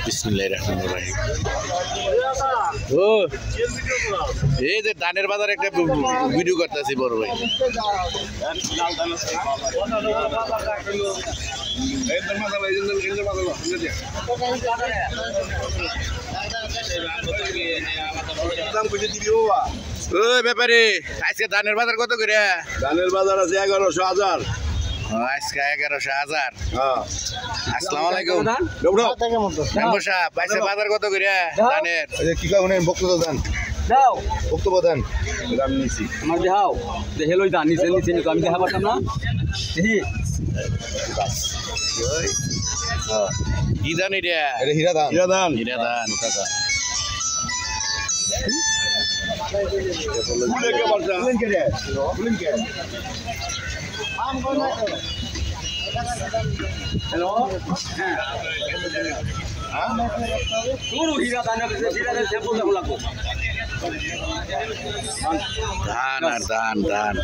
বিসমিল্লাহির রহমানির রহিম। ও এই যে ধানের বাজার একটা ভিডিও করতেছি বড় ভাই। ওই ব্যাপারে আজকে ধানের বাজার কত করে? ধানের বাজার আছে 11,000 আজকে 11,000। আসসালামু আলাইকুম মেম্বার সাহেব, আজকে বাজার কত করে ধানের? কি কারণে বক্তব্য দেন? দাও বক্তব্য দেন। দাম নিছি আমার দেখাও দেখে লই দান নিচে নিচে আমি দেখা পারতাম না দেখি কি ধান এটা? এটা হীরা ধান। হীরা ধান। হ্যালো হ্যাঁ শুরু হীরা দান হীরা দান স্যাম্পল দেখো লাগবো ধান আর ধান।